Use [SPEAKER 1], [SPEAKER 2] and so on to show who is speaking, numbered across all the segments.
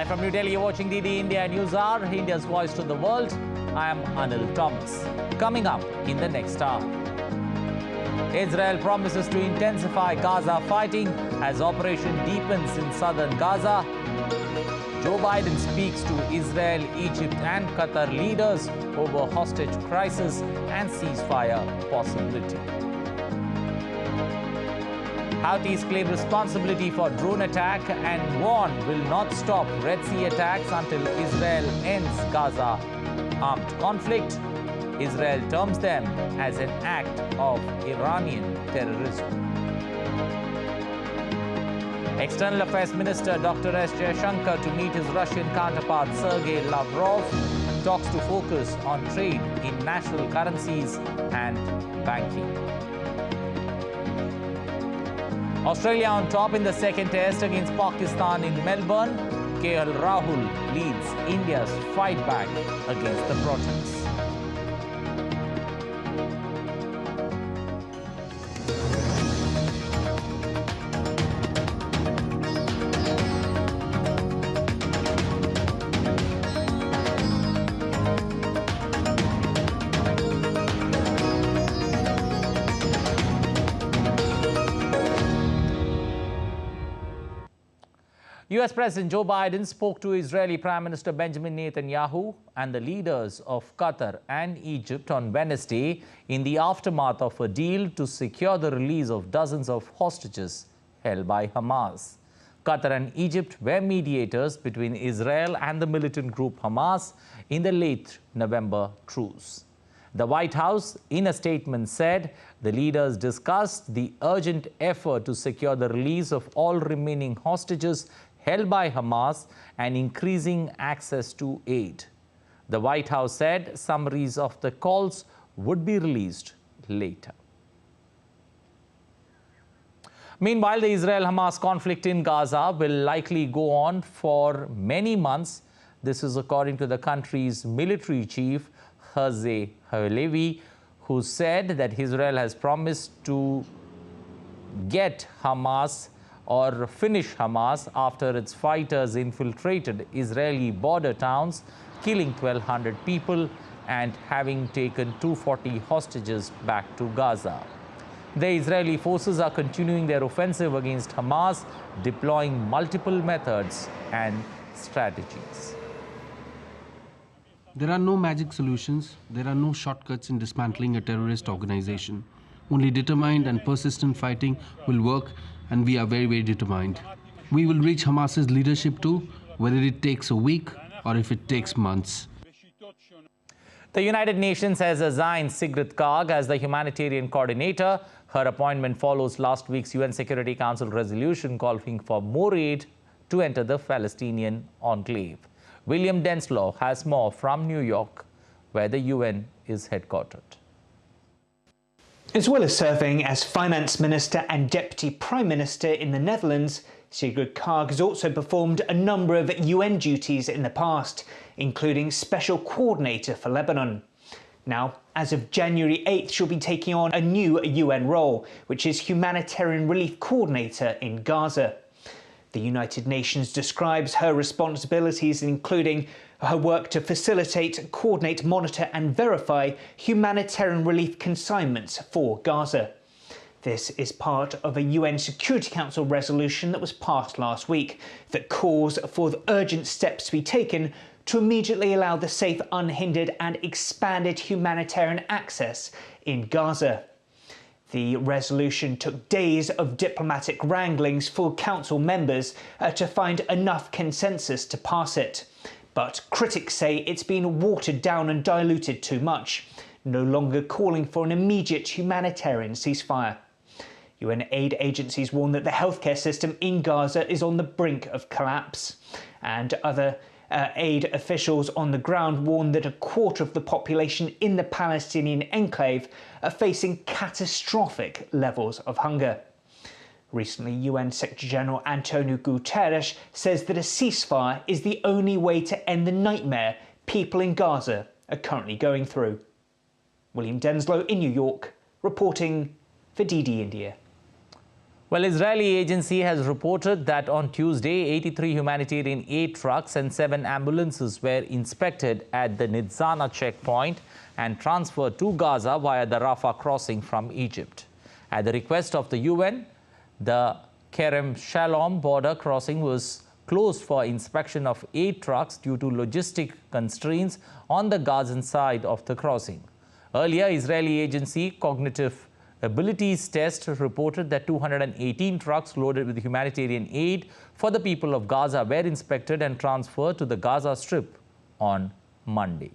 [SPEAKER 1] Live from New Delhi, you're watching DD India News Hour, India's voice to the world. I am Anil Thomas. Coming up in the next hour. Israel promises to intensify Gaza fighting as operation deepens in southern Gaza. Joe Biden speaks to Israel, Egypt and Qatar leaders over hostage crisis and ceasefire possibility. Houthis claim responsibility for drone attack and warn will not stop Red Sea attacks until Israel ends Gaza armed conflict. Israel terms them as an act of Iranian terrorism. External Affairs Minister Dr. S. Jaishankar to meet his Russian counterpart Sergei-Lavrov talks to focus on trade in national currencies and banking. Australia on top in the second test against Pakistan in Melbourne. KL Rahul leads India's fight back against the protests. US President Joe Biden spoke to Israeli Prime Minister Benjamin Netanyahu and the leaders of Qatar and Egypt on Wednesday in the aftermath of a deal to secure the release of dozens of hostages held by Hamas. Qatar and Egypt were mediators between Israel and the militant group Hamas in the late November truce. The White House, in a statement, said the leaders discussed the urgent effort to secure the release of all remaining hostages held by Hamas and increasing access to aid. The White House said summaries of the calls would be released later. Meanwhile, the Israel-Hamas conflict in Gaza will likely go on for many months. This is according to the country's military chief, Herzi Halevi, who said that Israel has promised to get Hamas or finish Hamas after its fighters infiltrated Israeli border towns, killing 1,200 people and having taken 240 hostages back to Gaza. The Israeli forces are continuing their offensive against Hamas, deploying multiple methods and strategies.
[SPEAKER 2] There are no magic solutions. There are no shortcuts in dismantling a terrorist organization. Only determined and persistent fighting will work, and we are very, very determined. We will reach Hamas's leadership too, whether it takes a week or if it takes months.
[SPEAKER 1] The United Nations has assigned Sigrid Kaag as the humanitarian coordinator. Her appointment follows last week's UN Security Council resolution calling for more aid to enter the Palestinian enclave. William Denslow has more from New York, where the UN is headquartered.
[SPEAKER 3] As well as serving as Finance Minister and Deputy Prime Minister in the Netherlands, Sigrid Kaag has also performed a number of UN duties in the past, including Special Coordinator for Lebanon. Now, as of January 8th, she'll be taking on a new UN role, which is Humanitarian Relief Coordinator in Gaza. The United Nations describes her responsibilities, including her work to facilitate, coordinate, monitor and verify humanitarian relief consignments for Gaza. This is part of a UN Security Council resolution that was passed last week that calls for the urgent steps to be taken to immediately allow the safe, unhindered and expanded humanitarian access in Gaza. The resolution took days of diplomatic wranglings for Council members to find enough consensus to pass it. But critics say it's been watered down and diluted too much, no longer calling for an immediate humanitarian ceasefire. UN aid agencies warn that the healthcare system in Gaza is on the brink of collapse, and other aid officials on the ground warn that a quarter of the population in the Palestinian enclave are facing catastrophic levels of hunger. Recently, UN Secretary-General Antonio Guterres says that a ceasefire is the only way to end the nightmare people in Gaza are currently going through. William Denslow in New York, reporting for DD India.
[SPEAKER 1] Well, Israeli agency has reported that on Tuesday, 83 humanitarian aid trucks and 7 ambulances were inspected at the Nitzana checkpoint and transferred to Gaza via the Rafah crossing from Egypt. At the request of the UN, the Kerem Shalom border crossing was closed for inspection of 8 trucks due to logistic constraints on the Gazan side of the crossing. Earlier, Israeli agency Cognitive Abilities Test reported that 218 trucks loaded with humanitarian aid for the people of Gaza were inspected and transferred to the Gaza Strip on Monday.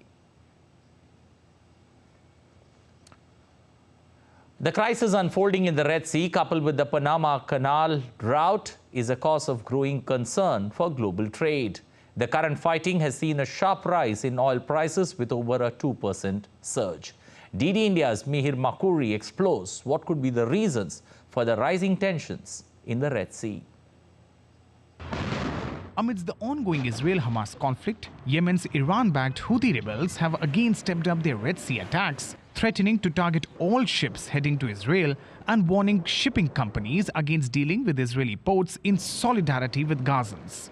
[SPEAKER 1] The crisis unfolding in the Red Sea, coupled with the Panama Canal route, is a cause of growing concern for global trade. The current fighting has seen a sharp rise in oil prices with over a 2% surge. DD India's Mihir Makuri explores what could be the reasons for the rising tensions in the Red Sea.
[SPEAKER 4] Amidst the ongoing Israel-Hamas conflict, Yemen's Iran-backed Houthi rebels have again stepped up their Red Sea attacks, threatening to target all ships heading to Israel and warning shipping companies against dealing with Israeli ports in solidarity with Gazans.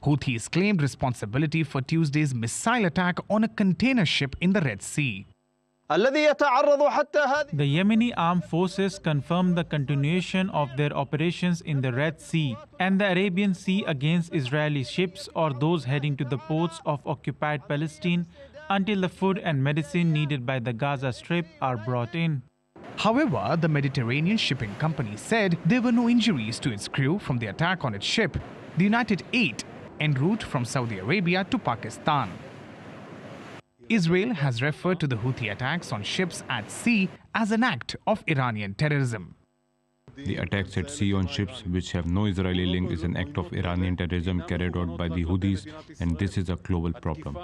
[SPEAKER 4] Houthis claimed responsibility for Tuesday's missile attack on a container ship in the Red Sea.
[SPEAKER 5] The Yemeni armed forces confirmed the continuation of their operations in the Red Sea and the Arabian Sea against Israeli ships or those heading to the ports of occupied Palestine until the food and medicine needed by the Gaza Strip are brought in.
[SPEAKER 4] However, the Mediterranean shipping company said there were no injuries to its crew from the attack on its ship, the United 8, en route from Saudi Arabia to Pakistan. Israel has referred to the Houthi attacks on ships at sea as an act of Iranian terrorism.
[SPEAKER 6] The attacks at sea on ships which have no Israeli link is an act of Iranian terrorism carried out by the Houthis, and this is a global problem.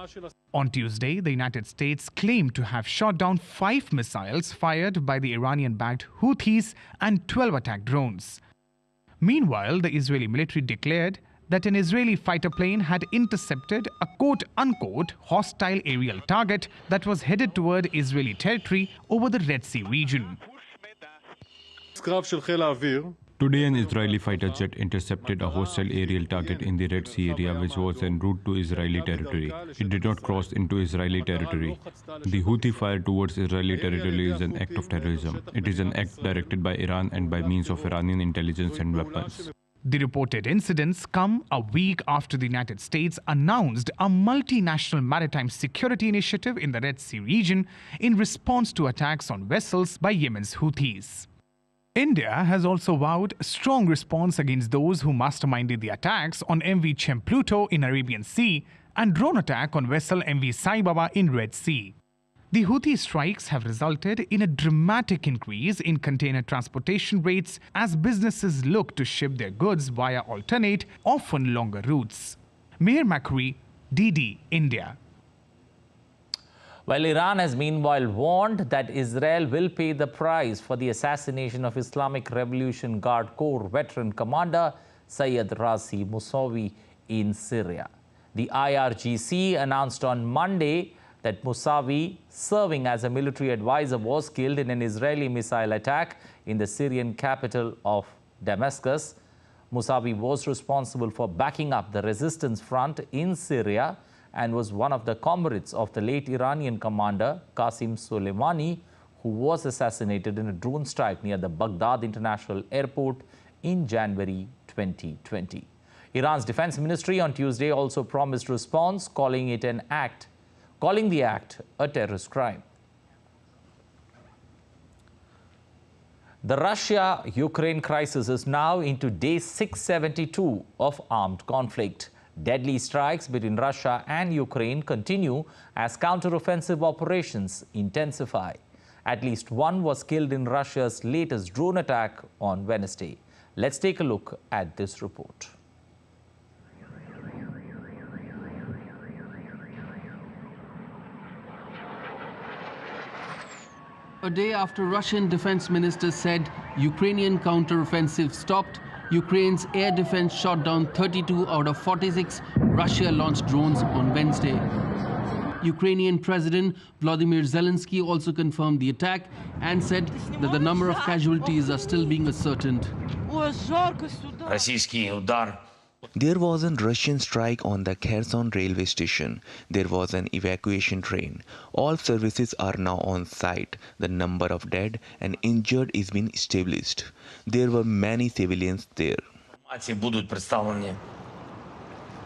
[SPEAKER 4] On Tuesday, the United States claimed to have shot down 5 missiles fired by the Iranian-backed Houthis and 12 attack drones. Meanwhile, the Israeli military declared that an Israeli fighter plane had intercepted a quote-unquote hostile aerial target that was headed toward Israeli territory over the Red Sea region.
[SPEAKER 6] Today, an Israeli fighter jet intercepted a hostile aerial target in the Red Sea area which was en route to Israeli territory. It did not cross into Israeli territory. The Houthi fire towards Israeli territory is an act of terrorism. It is an act directed by Iran and by means of Iranian intelligence and weapons.
[SPEAKER 4] The reported incidents come a week after the United States announced a multinational maritime security initiative in the Red Sea region in response to attacks on vessels by Yemen's Houthis. India has also vowed a strong response against those who masterminded the attacks on MV Chempluto in Arabian Sea and drone attack on vessel MV Sai Baba in Red Sea. The Houthi strikes have resulted in a dramatic increase in container transportation rates as businesses look to ship their goods via alternate, often longer routes. Mihir Makuri, DD, India.
[SPEAKER 1] Well, Iran has meanwhile warned that Israel will pay the price for the assassination of Islamic Revolution Guard Corps veteran commander Sayyid Razi Mousavi in Syria. The IRGC announced on Monday that Mousavi, serving as a military advisor, was killed in an Israeli missile attack in the Syrian capital of Damascus. Mousavi was responsible for backing up the resistance front in Syria and was one of the comrades of the late Iranian commander Qasim Soleimani, who was assassinated in a drone strike near the Baghdad International Airport in January 2020. Iran's defense ministry on Tuesday also promised response, calling the act a terrorist crime. The Russia-Ukraine crisis is now into day 672 of armed conflict. Deadly strikes between Russia and Ukraine continue as counter-offensive operations intensify. At least one was killed in Russia's latest drone attack on Wednesday. Let's take a look at this report.
[SPEAKER 2] A day after Russian defense minister said Ukrainian counter-offensive stopped, Ukraine's air defense shot down 32 out of 46 Russia-launched drones on Wednesday. Ukrainian President Volodymyr Zelensky also confirmed the attack and said that the number of casualties are still being ascertained.
[SPEAKER 7] There was a Russian strike on the Kherson railway station. There was an evacuation train. All services are now on site. The number of dead and injured is being established. There were many civilians there.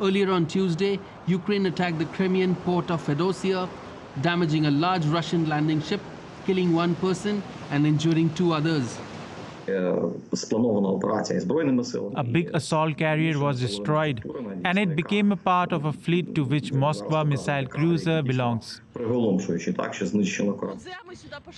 [SPEAKER 2] Earlier on Tuesday, Ukraine attacked the Crimean port of Fedosia, damaging a large Russian landing ship, killing one person and injuring two others.
[SPEAKER 5] A big assault carrier was destroyed, and it became a part of a fleet to which Moskva missile cruiser belongs.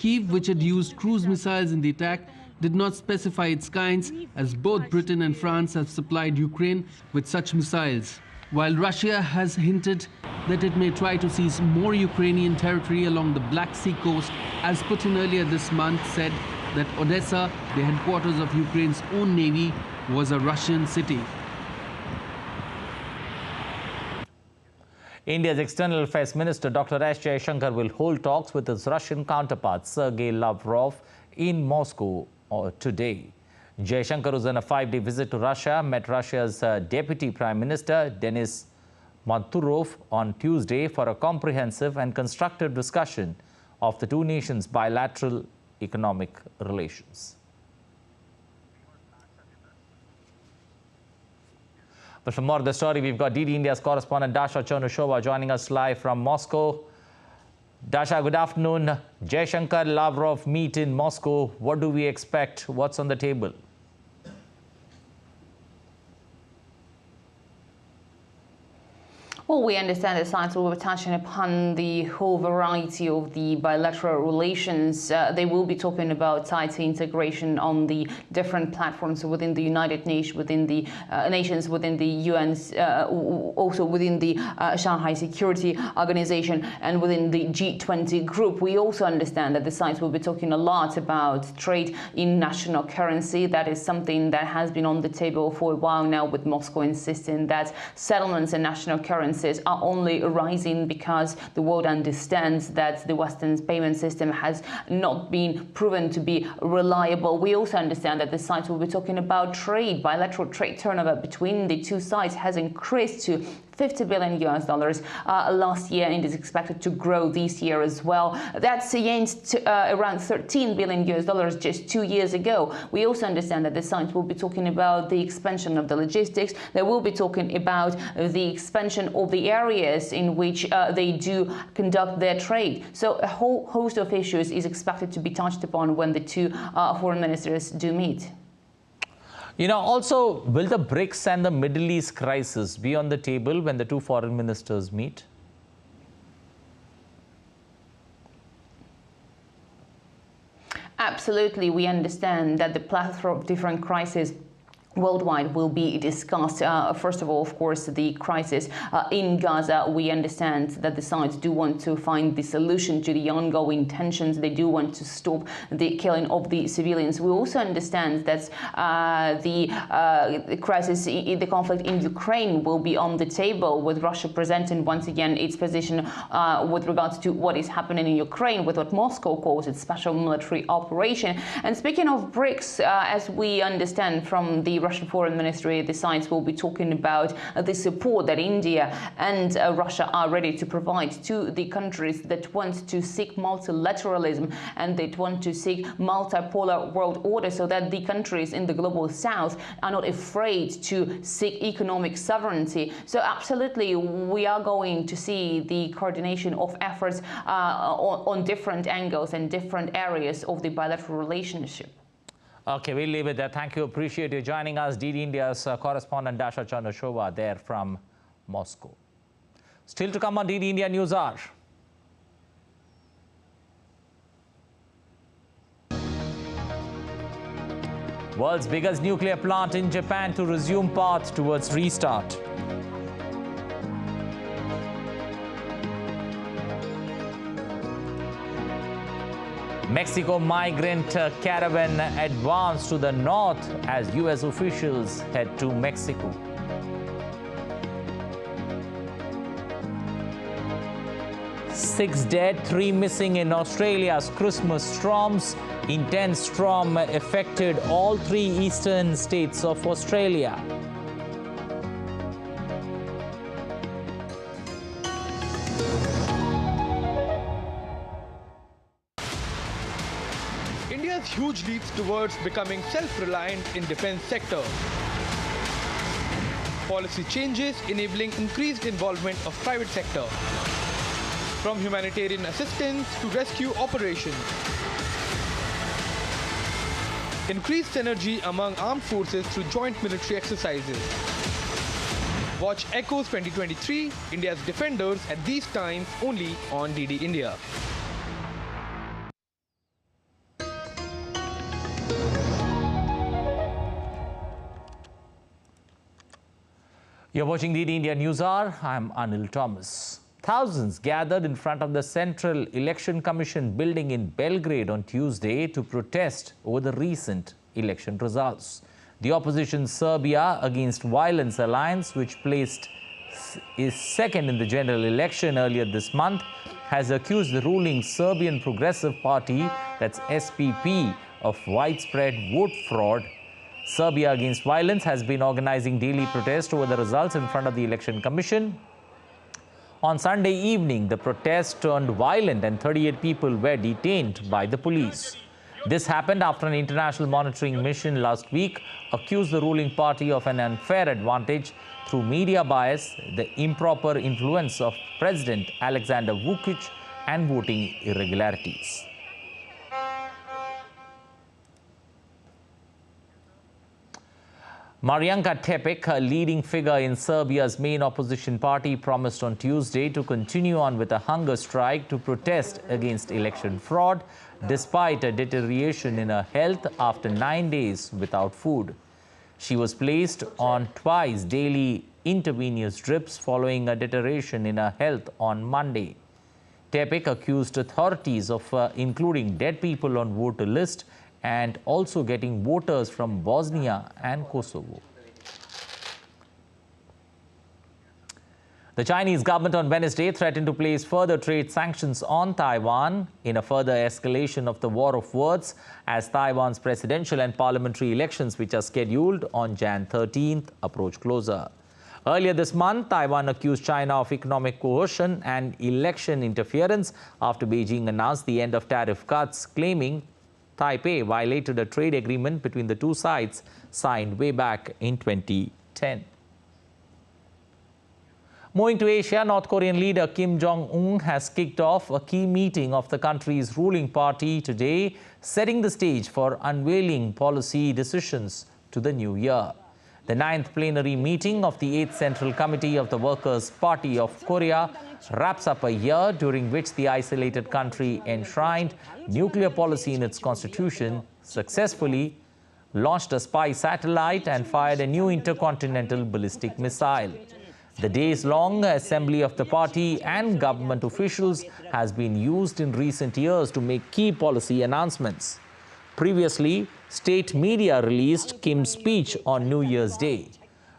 [SPEAKER 2] Kyiv, which had used cruise missiles in the attack, did not specify its kinds, as both Britain and France have supplied Ukraine with such missiles. While Russia has hinted that it may try to seize more Ukrainian territory along the Black Sea coast, as Putin earlier this month said that Odessa, the headquarters of Ukraine's own navy, was a Russian city.
[SPEAKER 1] India's External Affairs Minister Dr. S. Jaishankar will hold talks with his Russian counterpart Sergei Lavrov in Moscow today. Jaishankar was on a 5-day visit to Russia, met Russia's Deputy Prime Minister Denis Manturov on Tuesday for a comprehensive and constructive discussion of the two nations' bilateral economic relations. But for more of the story, we've got DD India's correspondent Dasha Chernushova joining us live from Moscow. Dasha, good afternoon. Jaishankar-Lavrov meet in Moscow. What do we expect? What's on the table?
[SPEAKER 8] Well, we understand the sides will be touching upon the whole variety of the bilateral relations. They will be talking about tighter integration on the different platforms within the United Nations, within the nations, within the UN, also within the Shanghai Security Organization and within the G20 group. We also understand that the sides will be talking a lot about trade in national currency. That is something that has been on the table for a while now, with Moscow insisting that settlements in national currency are only arising because the world understands that the Western payment system has not been proven to be reliable. We also understand that the sides will be talking about trade. Bilateral trade turnover between the two sides has increased to $50 billion last year, and is expected to grow this year as well. That's against around $13 billion just 2 years ago. We also understand that the sides will be talking about the expansion of the logistics. They will be talking about the expansion of the areas in which they do conduct their trade. So a whole host of issues is expected to be touched upon when the two foreign ministers do meet.
[SPEAKER 1] You know, also, will the BRICS and the Middle East crisis be on the table when the two foreign ministers meet?
[SPEAKER 8] Absolutely. We understand that the plethora of different crises worldwide will be discussed. First of all, of course, the crisis in Gaza. We understand that the sides do want to find the solution to the ongoing tensions. They do want to stop the killing of the civilians. We also understand that the crisis, the conflict in Ukraine will be on the table, with Russia presenting once again its position with regards to what is happening in Ukraine, with what Moscow calls its special military operation. And speaking of BRICS, as we understand from the Russian Foreign Ministry, the sides will be talking about the support that India and Russia are ready to provide to the countries that want to seek multilateralism and that want to seek multipolar world order, so that the countries in the global south are not afraid to seek economic sovereignty. So absolutely, we are going to see the coordination of efforts on different angles and different areas of the bilateral relationship.
[SPEAKER 1] Okay, we'll leave it there. Thank you. Appreciate you joining us. DD India's correspondent Dasha Chernushova there from Moscow. Still to come on DD India News Hour. World's biggest nuclear plant in Japan to resume path towards restart. Mexico migrant caravan advanced to the north as US officials head to Mexico. 6 dead, 3 missing in Australia's Christmas storms. Intense storm affected all 3 eastern states of Australia.
[SPEAKER 9] India's huge leaps towards becoming self-reliant in defense sector. Policy changes enabling increased involvement of private sector. From humanitarian assistance to rescue operations. Increased synergy among armed forces through joint military exercises. Watch Echoes 2023, India's defenders at these times only on DD India.
[SPEAKER 1] You're watching DD India News Hour. I'm Anil Thomas. Thousands gathered in front of the Central Election Commission building in Belgrade on Tuesday to protest over the recent election results. The opposition Serbia Against Violence Alliance, which is second in the general election earlier this month, has accused the ruling Serbian Progressive Party, that's SPP, of widespread vote fraud. Serbia Against Violence has been organizing daily protests over the results in front of the Election Commission. On Sunday evening, the protest turned violent and 38 people were detained by the police. This happened after an international monitoring mission last week accused the ruling party of an unfair advantage through media bias, the improper influence of President Alexander Vučić, and voting irregularities. Marijanka Tepic, a leading figure in Serbia's main opposition party, promised on Tuesday to continue on with a hunger strike to protest against election fraud, despite a deterioration in her health after 9 days without food. She was placed on twice daily intravenous drips following a deterioration in her health on Monday. Tepic accused authorities of including dead people on voter list and also getting voters from Bosnia and Kosovo. The Chinese government on Wednesday threatened to place further trade sanctions on Taiwan in a further escalation of the war of words as Taiwan's presidential and parliamentary elections, which are scheduled on Jan 13th, approach closer. Earlier this month, Taiwan accused China of economic coercion and election interference after Beijing announced the end of tariff cuts, claiming Taipei violated a trade agreement between the two sides signed way back in 2010. Moving to Asia, North Korean leader Kim Jong-un has kicked off a key meeting of the country's ruling party today, setting the stage for unveiling policy decisions to the new year. The 9th plenary meeting of the 8th Central Committee of the Workers' Party of Korea wraps up a year during which the isolated country enshrined nuclear policy in its constitution, successfully launched a spy satellite and fired a new intercontinental ballistic missile. The days-long assembly of the party and government officials has been used in recent years to make key policy announcements. Previously, state media released Kim's speech on New Year's Day.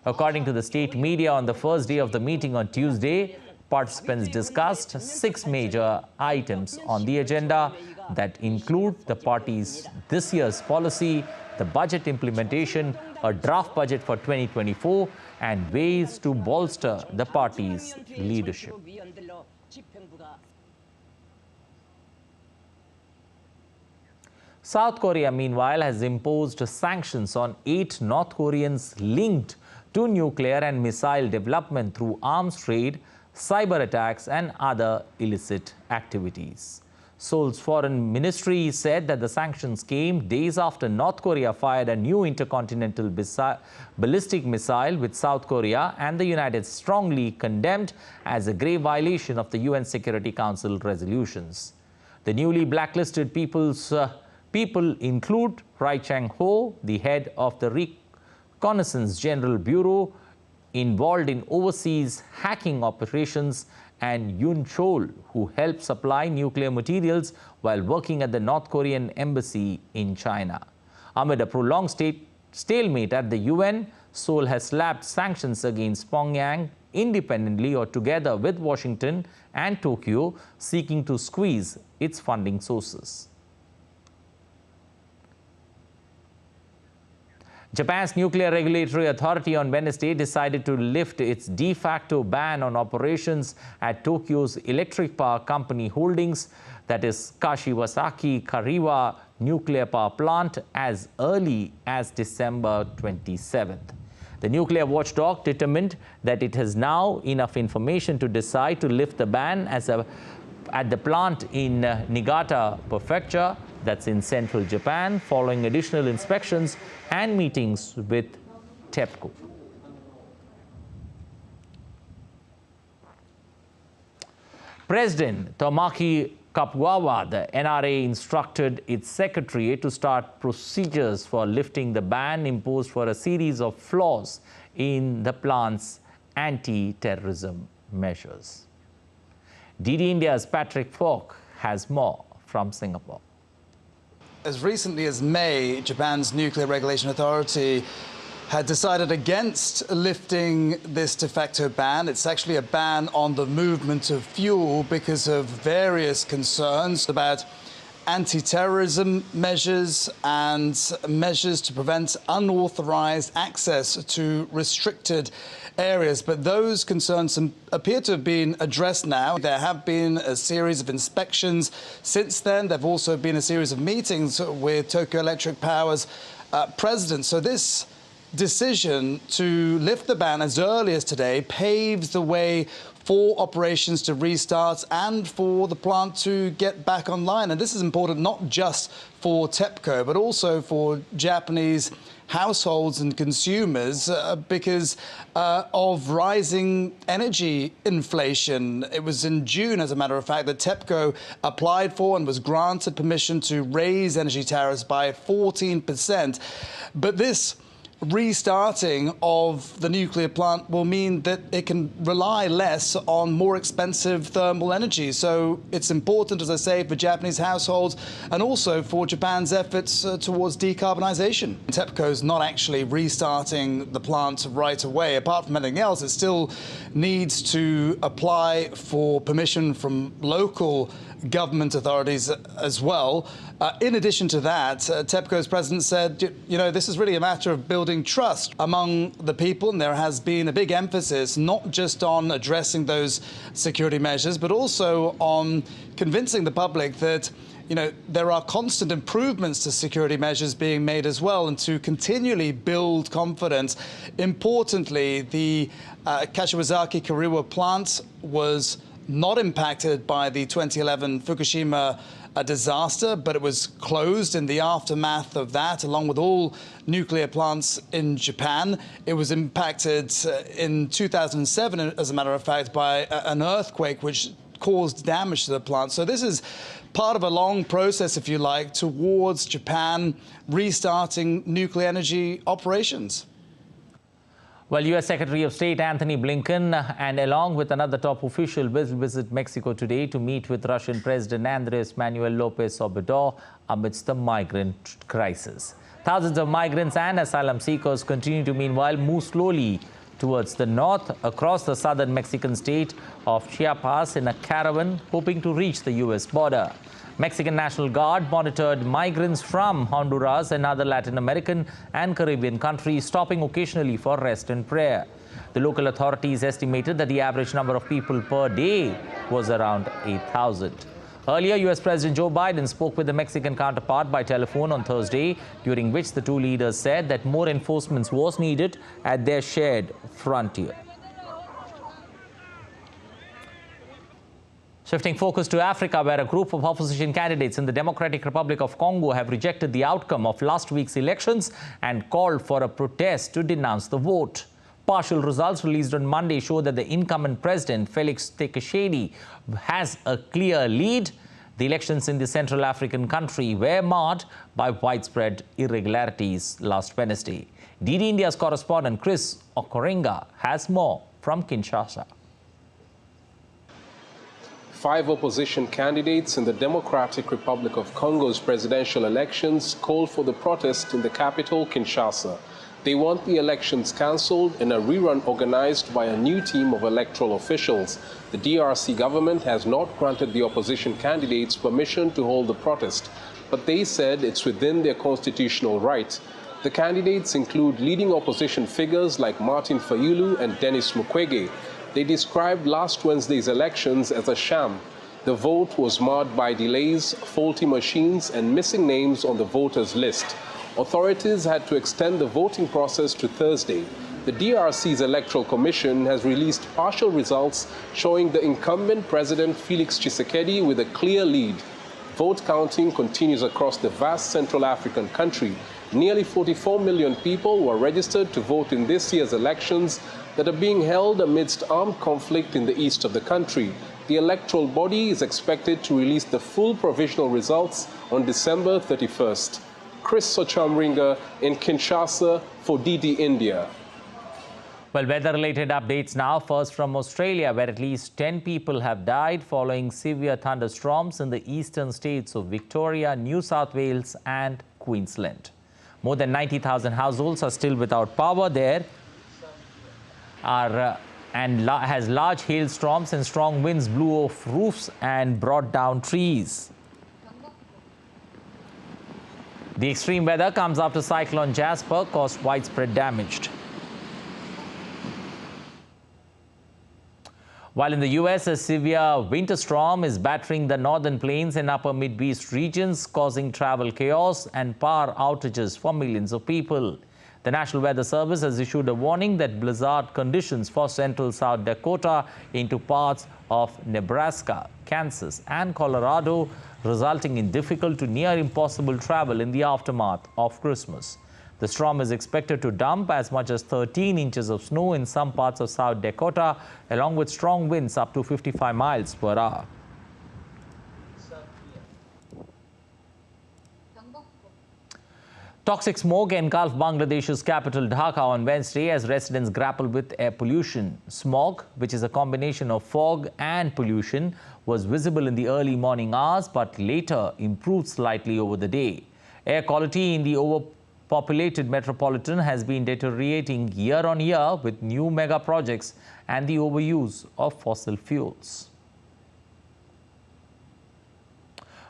[SPEAKER 1] According to the state media, on the first day of the meeting on Tuesday, participants discussed 6 major items on the agenda that include the party's this year's policy, the budget implementation, a draft budget for 2024, and ways to bolster the party's leadership. South Korea, meanwhile, has imposed sanctions on 8 North Koreans linked to nuclear and missile development through arms trade, cyber attacks, and other illicit activities. Seoul's foreign ministry said that the sanctions came days after North Korea fired a new intercontinental ballistic missile, which South Korea and the United States strongly condemned as a grave violation of the UN Security Council resolutions. The newly blacklisted people include Ri Chang-ho, the head of the Reconnaissance General Bureau, involved in overseas hacking operations, and Yoon Chol, who helped supply nuclear materials while working at the North Korean embassy in China. Amid a prolonged stalemate at the UN, Seoul has slapped sanctions against Pyongyang independently or together with Washington and Tokyo, seeking to squeeze its funding sources. Japan's Nuclear Regulatory Authority on Wednesday decided to lift its de facto ban on operations at Tokyo's electric power company holdings, that is Kashiwazaki Kariwa nuclear power plant, as early as December 27th. The nuclear watchdog determined that it has now enough information to decide to lift the ban at the plant in Niigata Prefecture, that's in central Japan, following additional inspections and meetings with TEPCO. President Tomaki Kapwawa, the NRA, instructed its secretariat to start procedures for lifting the ban imposed for a series of flaws in the plant's anti-terrorism measures. DD India's Patrick Falk has more from Singapore.
[SPEAKER 10] As recently as May, Japan's Nuclear Regulation Authority had decided against lifting this de facto ban. It's actually a ban on the movement of fuel because of various concerns about anti-terrorism measures and measures to prevent unauthorized access to restricted areas. But those concerns appear to have been addressed now. There have been a series of inspections since then. There have also been a series of meetings with Tokyo Electric Power's president. So this decision to lift the ban as early as today paves the way for operations to restart and for the plant to get back online. And this is important not just for TEPCO, but also for Japanese households and consumers because of rising energy inflation. It was in June, as a matter of fact, that TEPCO applied for and was granted permission to raise energy tariffs by 14%. But this restarting of the nuclear plant will mean that it can rely less on more expensive thermal energy. So it's important, as I say, for Japanese households and also for Japan's efforts towards decarbonisation. TEPCO is not actually restarting the plant right away. Apart from anything else, it still needs to apply for permission from local government authorities as well. In addition to that, TEPCO's president said, you know, this is really a matter of building trust among the people, and there has been a big emphasis not just on addressing those security measures, but also on convincing the public that, you know, there are constant improvements to security measures being made as well, and to continually build confidence. Importantly, the Kashiwazaki Kariwa plant was not impacted by the 2011 Fukushima disaster, but it was closed in the aftermath of that, along with all nuclear plants in Japan. It was impacted in 2007, as a matter of fact, by an earthquake which caused damage to the plant. So this is part of a long process, if you like, towards Japan restarting nuclear energy operations.
[SPEAKER 1] Well, U.S. Secretary of State Antony Blinken and along with another top official will visit Mexico today to meet with Russian President Andres Manuel Lopez Obrador amidst the migrant crisis. Thousands of migrants and asylum seekers continue to meanwhile move slowly towards the north across the southern Mexican state of Chiapas in a caravan hoping to reach the U.S. border. Mexican National Guard monitored migrants from Honduras and other Latin American and Caribbean countries, stopping occasionally for rest and prayer. The local authorities estimated that the average number of people per day was around 8,000. Earlier, U.S. President Joe Biden spoke with the Mexican counterpart by telephone on Thursday, during which the two leaders said that more enforcement was needed at their shared frontier. Shifting focus to Africa, where a group of opposition candidates in the Democratic Republic of Congo have rejected the outcome of last week's elections and called for a protest to denounce the vote. Partial results released on Monday show that the incumbent president, Felix Tshisekedi, has a clear lead. The elections in the Central African country were marred by widespread irregularities last Wednesday. DD India's correspondent Chris Okoringa has more from Kinshasa.
[SPEAKER 11] 5 opposition candidates in the Democratic Republic of Congo's presidential elections called for the protest in the capital, Kinshasa. They want the elections cancelled in a rerun organized by a new team of electoral officials. The DRC government has not granted the opposition candidates permission to hold the protest, but they said it's within their constitutional right. The candidates include leading opposition figures like Martin Fayulu and Denis Mukwege. They described last Wednesday's elections as a sham. The vote was marred by delays, faulty machines, and missing names on the voters' list. Authorities had to extend the voting process to Thursday. The DRC's Electoral Commission has released partial results showing the incumbent President Felix Tshisekedi with a clear lead. Vote counting continues across the vast Central African country. Nearly 44 million people were registered to vote in this year's elections that are being held amidst armed conflict in the east of the country. The electoral body is expected to release the full provisional results on December 31st. Chris Sochamringa in Kinshasa for DD India.
[SPEAKER 1] Well, weather-related updates now. First from Australia, where at least 10 people have died following severe thunderstorms in the eastern states of Victoria, New South Wales and Queensland. More than 90,000 households are still without power there, has large hailstorms and strong winds blew off roofs and brought down trees. The extreme weather comes after Cyclone Jasper caused widespread damage. While in the U.S., a severe winter storm is battering the northern plains and upper Midwest regions, causing travel chaos and power outages for millions of people. The National Weather Service has issued a warning that blizzard conditions for central South Dakota into parts of Nebraska, Kansas and Colorado, resulting in difficult to near impossible travel in the aftermath of Christmas. The storm is expected to dump as much as 13 inches of snow in some parts of South Dakota, along with strong winds up to 55 miles per hour. Toxic smoke engulfed Bangladesh's capital Dhaka on Wednesday as residents grapple with air pollution. Smog, which is a combination of fog and pollution, was visible in the early morning hours but later improved slightly over the day. Air quality in the overpopulated metropolitan has been deteriorating year on year with new mega projects and the overuse of fossil fuels.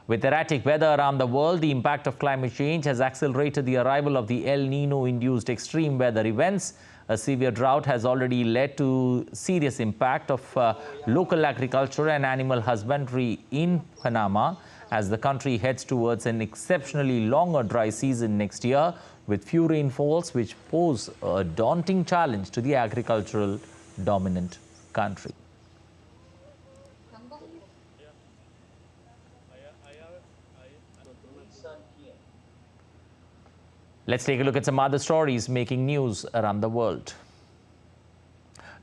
[SPEAKER 1] With erratic weather around the world, the impact of climate change has accelerated the arrival of the El Nino-induced extreme weather events. A severe drought has already led to serious impact of local agriculture and animal husbandry in Panama as the country heads towards an exceptionally longer dry season next year with few rainfalls, which pose a daunting challenge to the agricultural dominant country. Let's take a look at some other stories making news around the world.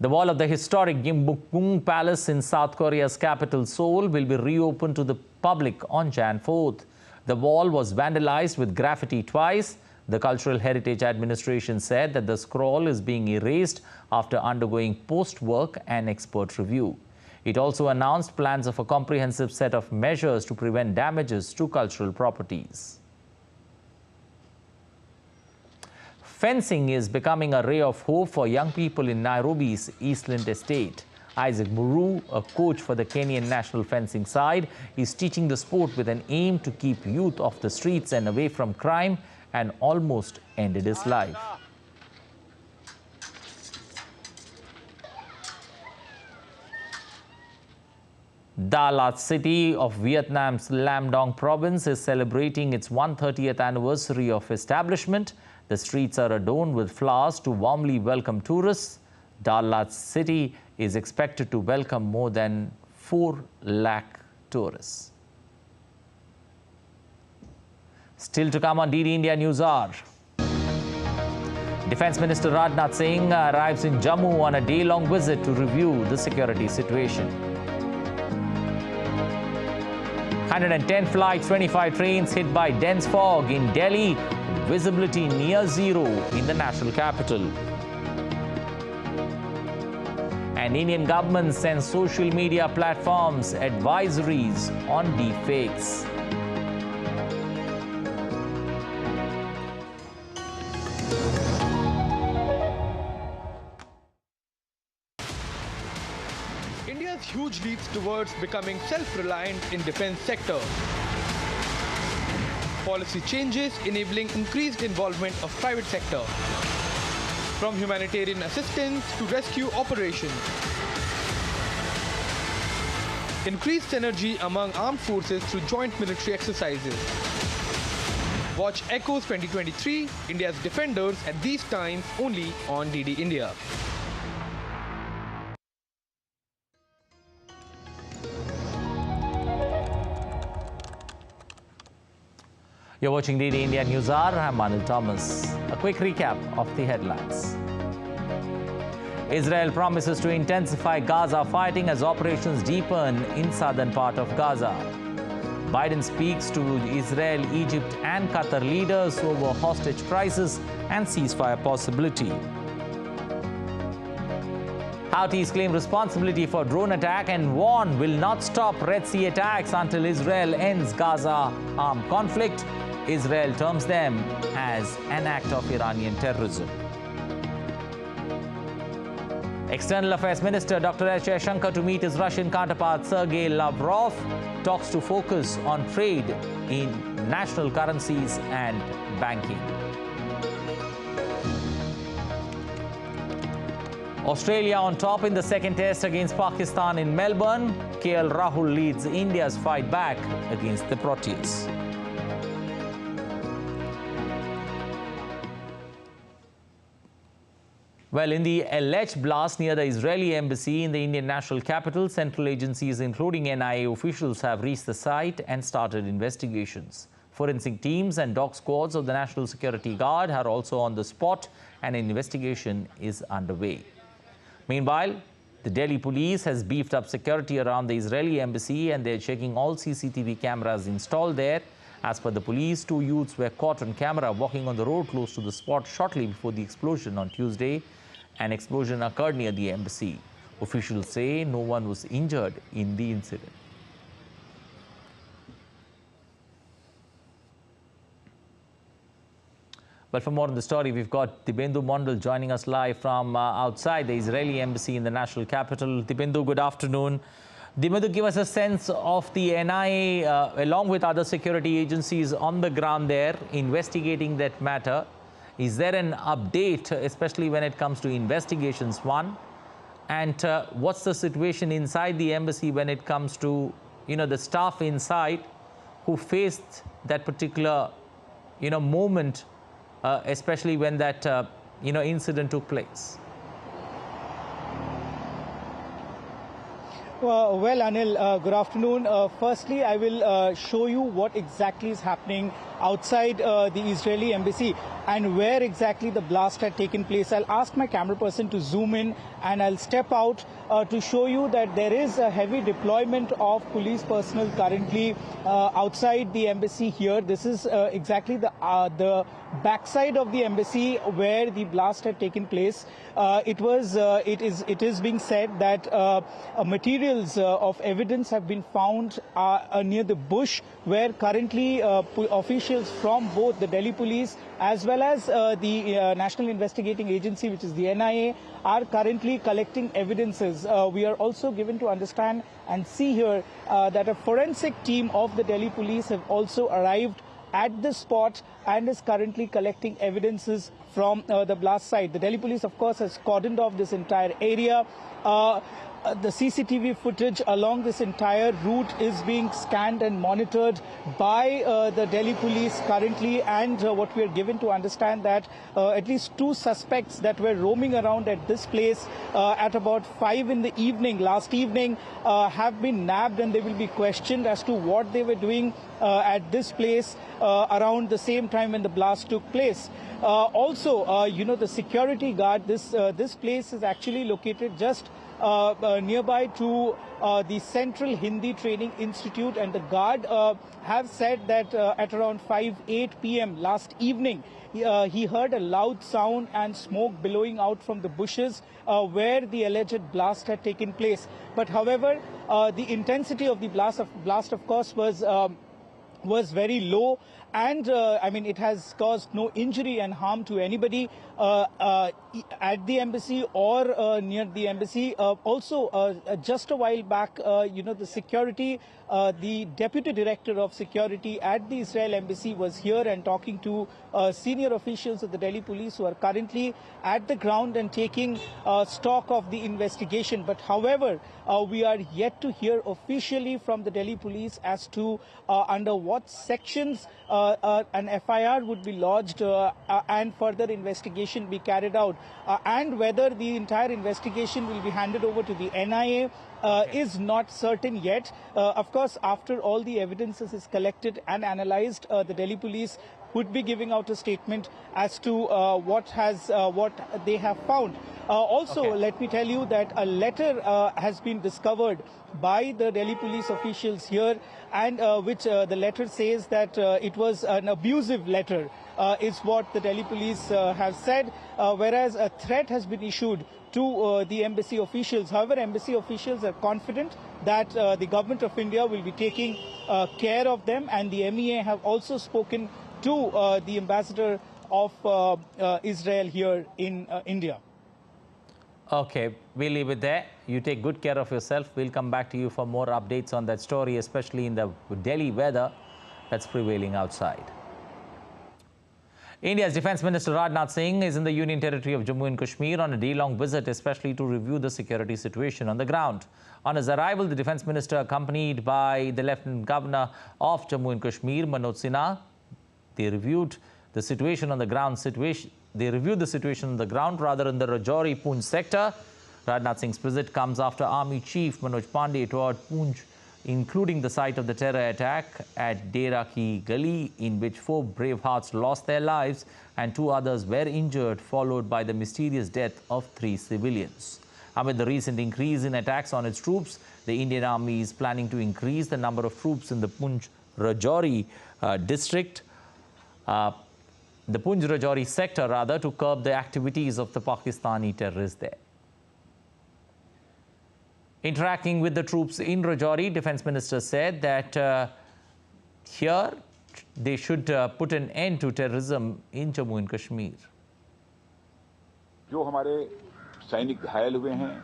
[SPEAKER 1] The wall of the historic Gyeongbokgung Palace in South Korea's capital Seoul will be reopened to the public on Jan 4th. The wall was vandalized with graffiti twice. The Cultural Heritage Administration said that the scroll is being erased after undergoing post-work and expert review. It also announced plans of a comprehensive set of measures to prevent damages to cultural properties. Fencing is becoming a ray of hope for young people in Nairobi's Eastland estate. Isaac Muru, a coach for the Kenyan national fencing side, is teaching the sport with an aim to keep youth off the streets and away from crime, and almost ended his life. Da Lat city of Vietnam's Lam Dong province is celebrating its 130th anniversary of establishment. The streets are adorned with flowers to warmly welcome tourists. Da Lat city is expected to welcome more than 4 lakh tourists. Still to come on DD India News Hour. Defence Minister Rajnath Singh arrives in Jammu on a day-long visit to review the security situation. 110 flights, 25 trains hit by dense fog in Delhi. Visibility near zero in the national capital. And Indian government sends social media platforms advisories on deepfakes.
[SPEAKER 9] India's huge leaps towards becoming self-reliant in defense sector. Policy changes enabling increased involvement of private sector. From humanitarian assistance to rescue operations. Increased synergy among armed forces through joint military exercises. Watch Echoes 2023, India's defenders at these times only on DD India.
[SPEAKER 1] You're watching DD India News Hour. I'm Anil Thomas. A quick recap of the headlines. Israel promises to intensify Gaza fighting as operations deepen in southern part of Gaza. Biden speaks to Israel, Egypt and Qatar leaders over hostage crisis and ceasefire possibility. Houthis claim responsibility for drone attack and warn will not stop Red Sea attacks until Israel ends Gaza armed conflict. Israel terms them as an act of Iranian terrorism. External Affairs Minister Dr. Jaishankar to meet his Russian counterpart Sergei Lavrov. Talks to focus on trade in national currencies and banking. Australia on top in the second test against Pakistan in Melbourne. KL Rahul leads India's fight back against the Proteas. Well, in the alleged blast near the Israeli embassy in the Indian national capital, central agencies including NIA officials have reached the site and started investigations. Forensic teams and dog squads of the National Security Guard are also on the spot and an investigation is underway. Meanwhile, the Delhi police has beefed up security around the Israeli embassy and they're checking all CCTV cameras installed there. As per the police, 2 youths were caught on camera walking on the road close to the spot shortly before the explosion on Tuesday. An explosion occurred near the embassy. Officials say no one was injured in the incident. But for more on the story, we've got Dibendu Mondal joining us live from outside the Israeli embassy in the national capital. Dibendu, good afternoon. Dibendu, give us a sense of the NIA, along with other security agencies on the ground there, investigating that matter. Is there an update, especially when it comes to investigations, one? And what's the situation inside the embassy when it comes to, the staff inside who faced that particular, moment, especially when that, incident took place?
[SPEAKER 12] Well, Anil, good afternoon. Firstly, I will show you what exactly is happening outside the Israeli embassy and where exactly the blast had taken place. I'll ask my camera person to zoom in and I'll step out to show you that there is a heavy deployment of police personnel currently outside the embassy here. This is exactly the backside of the embassy where the blast had taken place. It is being said that materials of evidence have been found near the bush where currently officials from both the Delhi police as well as the National Investigating Agency, which is the NIA, are currently collecting evidences. We are also given to understand and see here that a forensic team of the Delhi police have also arrived at the spot and is currently collecting evidences from the blast site. The Delhi police, of course, has cordoned off this entire area. The CCTV footage along this entire route is being scanned and monitored by the Delhi police currently, and what we are given to understand that at least 2 suspects that were roaming around at this place at about 5 in the evening, last evening, have been nabbed and they will be questioned as to what they were doing at this place around the same time when the blast took place. Also, the security guard, this place is actually located just nearby to the Central Hindi Training Institute, and the guard have said that at around 5-8 p.m. last evening, he heard a loud sound and smoke billowing out from the bushes where the alleged blast had taken place. But however, the intensity of the blast, of course, was was very low, and I mean, it has caused no injury and harm to anybody at the embassy or near the embassy. Also, just a while back, the security, the deputy director of security at the Israel embassy was here and talking to senior officials of the Delhi police who are currently at the ground and taking stock of the investigation. But however, we are yet to hear officially from the Delhi police as to under what sections an FIR would be lodged and further investigation be carried out, and whether the entire investigation will be handed over to the NIA is not certain yet. Of course, after all the evidences is collected and analyzed, the Delhi police would be giving out a statement as to what they have found. Let me tell you that a letter has been discovered by the Delhi police officials here, and which the letter says that it was an abusive letter, is what the Delhi police have said, whereas a threat has been issued to the embassy officials. However, embassy officials are confident that the government of India will be taking care of them, and the MEA have also spoken to the ambassador of Israel here in India.
[SPEAKER 1] Okay, we'll leave it there. You take good care of yourself. We'll come back to you for more updates on that story, especially in the Delhi weather that's prevailing outside. India's Defence Minister Rajnath Singh is in the Union Territory of Jammu and Kashmir on a day-long visit, especially to review the security situation on the ground. On his arrival, the Defence Minister, accompanied by the Lieutenant Governor of Jammu and Kashmir, Manoj Sinha, they reviewed the situation on the ground. They reviewed the situation on the ground, rather, in the Rajouri-Poonch sector. Rajnath Singh's visit comes after Army Chief Manoj Pandey toured Poonch, including the site of the terror attack at Dera Ki Gali, in which 4 brave hearts lost their lives and 2 others were injured, followed by the mysterious death of 3 civilians. Amid the recent increase in attacks on its troops, the Indian Army is planning to increase the number of troops in the Poonch Rajouri district. The Poonch Rajouri sector, rather, to curb the activities of the Pakistani terrorists there. Interacting with the troops in Rajouri, Defence Minister said that here they should put an end to terrorism in Jammu and Kashmir.
[SPEAKER 13] जो हमारे सैनिक घायल हुए हैं,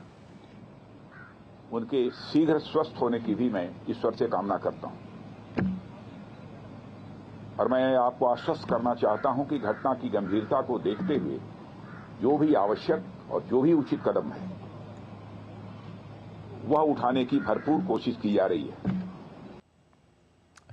[SPEAKER 13] उनके शीघ्र स्वस्थ होने की भी मैं ईश्वर से कामना करता हूं। और मैं आपको आश्वस्त करना चाहता हूं कि घटना की गंभीरता को देखते हुए जो भी आवश्यक और जो भी उचित कदम है, वह उठाने की भरपूर कोशिश की जा रही है।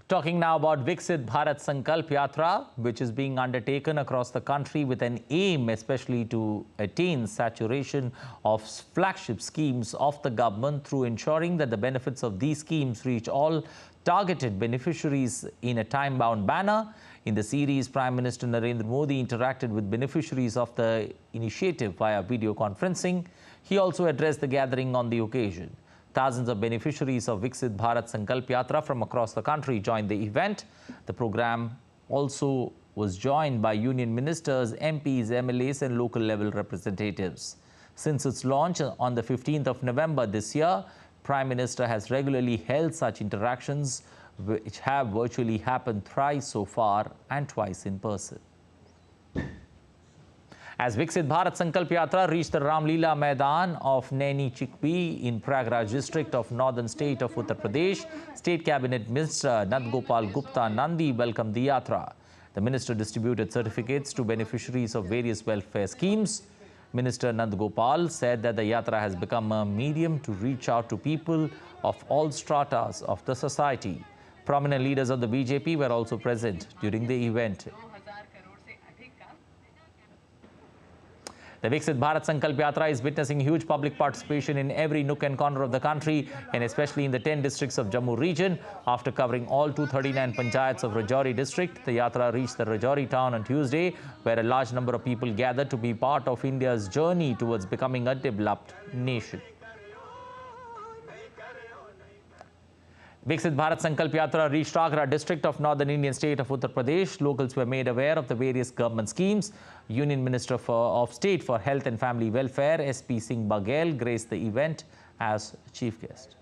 [SPEAKER 1] Talking now about Viksit Bharat Sankalp Yatra, which is being undertaken across the country with an aim especially to attain saturation of flagship schemes of the government through ensuring that the benefits of these schemes reach all targeted beneficiaries in a time-bound manner. In the series, Prime Minister Narendra Modi interacted with beneficiaries of the initiative via video conferencing. He also addressed the gathering on the occasion. Thousands of beneficiaries of Viksit Bharat Sankalp Yatra from across the country joined the event. The program also was joined by union ministers, MPs, MLAs and local level representatives. Since its launch on the 15th of November this year, Prime Minister has regularly held such interactions, which have virtually happened thrice so far and twice in person. As Viksit Bharat Sankalp Yatra reached the Ramlila Maidan of Naini Chikwi in Prayagraj district of northern state of Uttar Pradesh, State Cabinet Minister Nandgopal Gupta Nandi welcomed the Yatra. The minister distributed certificates to beneficiaries of various welfare schemes. Minister Nandgopal said that the Yatra has become a medium to reach out to people of all stratas of the society. Prominent leaders of the BJP were also present during the event. The Viksit Bharat Sankalp Yatra is witnessing huge public participation in every nook and corner of the country, and especially in the 10 districts of Jammu region. After covering all 239 panchayats of Rajouri district, the Yatra reached the Rajouri town on Tuesday, where a large number of people gathered to be part of India's journey towards becoming a developed nation. Viksit Bharat Sankalp Yatra reached Agra district of northern Indian state of Uttar Pradesh. Locals were made aware of the various government schemes. Union Minister of State for Health and Family Welfare, SP Singh Baghel, graced the event as chief guest.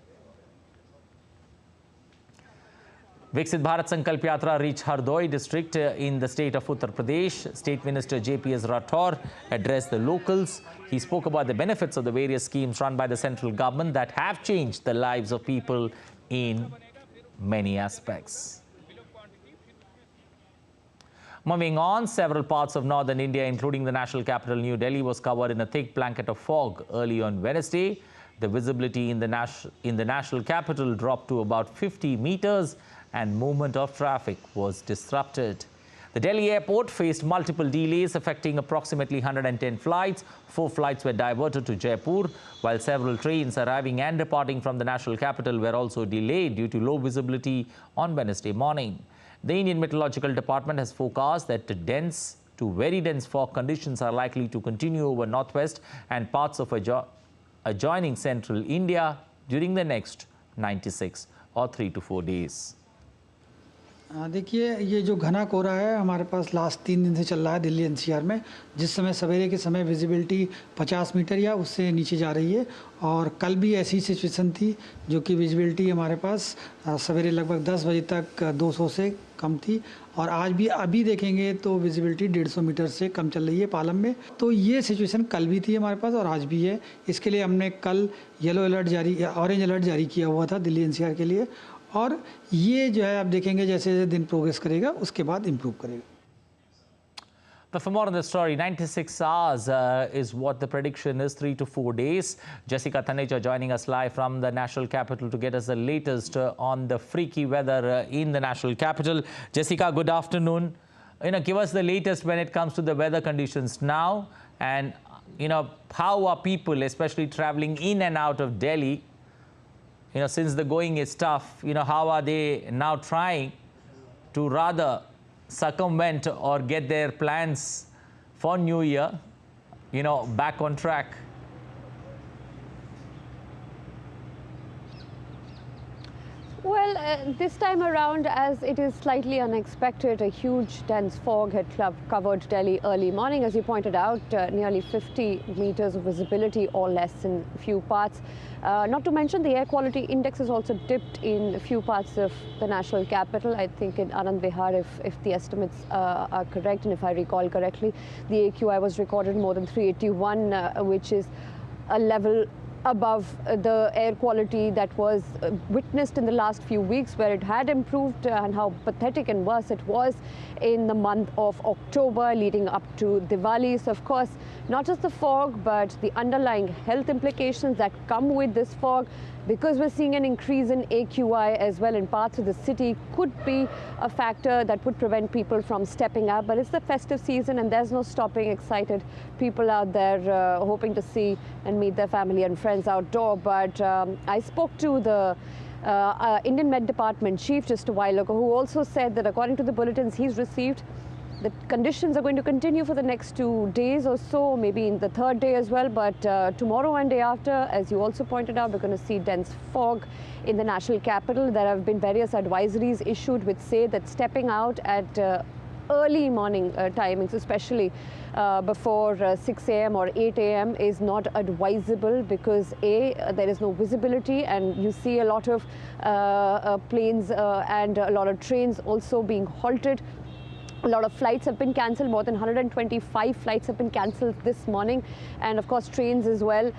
[SPEAKER 1] Viksit Bharat Sankalp Yatra reached Hardoi district in the state of Uttar Pradesh. State Minister JPS Rathore addressed the locals. He spoke about the benefits of the various schemes run by the central government that have changed the lives of people in many aspects. Moving on, several parts of northern India, including the national capital New Delhi, was covered in a thick blanket of fog early on Wednesday. The visibility in the national capital dropped to about 50 meters and movement of traffic was disrupted. The Delhi airport faced multiple delays affecting approximately 110 flights. 4 flights were diverted to Jaipur, while several trains arriving and departing from the national capital were also delayed due to low visibility on Wednesday morning. The Indian Meteorological Department has forecast that dense to very dense fog conditions are likely to continue over northwest and parts of adjoining central India during the next 96 or 3 to 4 days.
[SPEAKER 14] देखिए ये जो घना कोहरा है हमारे पास last 3 दिन से चल रहा है दिल्ली एनसीआर में, जिस समय सवेरे के समय विजिबिलिटी 50 मीटर या उससे नीचे जा रही है और कल भी ऐसी सिचुएशन थी जो कि विजिबिलिटी हमारे पास सवेरे लगभग 10 बजे तक 200 से कम थी और आज भी अभी देखेंगे तो विजिबिलिटी 150 मीटर से कम चल रही है पालम में। तो ये सिचुएशन कल भी थी हमारे पास और आज भी है। इसके लिए हमने कल येलो अलर्ट जारी ऑरेंज अलर्ट जारी किया हुआ था दिल्ली एनसीआर के लिए और ये जो है आप देखेंगे जैसे जैसे दिन प्रोग्रेस करेगा उसके बाद इम्प्रूव करेगा।
[SPEAKER 1] But for more on the story, 96 hours is what the prediction is, 3 to 4 days. Jessica Thaneja joining us live from the national capital to get us the latest on the freaky weather in the national capital. Jessica, good afternoon. Give us the latest when it comes to the weather conditions now, and how are people, especially traveling in and out of Delhi, since the going is tough, how are they now trying to rather circumvent or get their plans for New Year, back on track?
[SPEAKER 15] Well, this time around, as it is slightly unexpected, a huge dense fog had covered Delhi early morning. As you pointed out, nearly 50 meters of visibility or less in a few parts. Not to mention the air quality index has also dipped in a few parts of the national capital. I think in Anand Vihar, if the estimates are correct and if I recall correctly, the AQI was recorded more than 381, which is a level above the air quality that was witnessed in the last few weeks, where it had improved, and how pathetic and worse it was in the month of October leading up to Diwali. So of course, not just the fog, but the underlying health implications that come with this fog, because we're seeing an increase in AQI as well in parts of the city, could be a factor that would prevent people from stepping out. But it's the festive season and there's no stopping excited people out there hoping to see and meet their family and friends outdoor. But I spoke to the Indian Met Department chief just a while ago, who also said that according to the bulletins he's received, the conditions are going to continue for the next 2 days or so, maybe in the third day as well. But tomorrow and day after, as you also pointed out, we're going to see dense fog in the national capital. There have been various advisories issued which say that stepping out at early morning timings, especially before 6 a.m. or 8 a.m. is not advisable, because there is no visibility and you see a lot of planes and a lot of trains also being halted. A lot of flights have been cancelled. More than 125 flights have been cancelled this morning, and of course trains as well.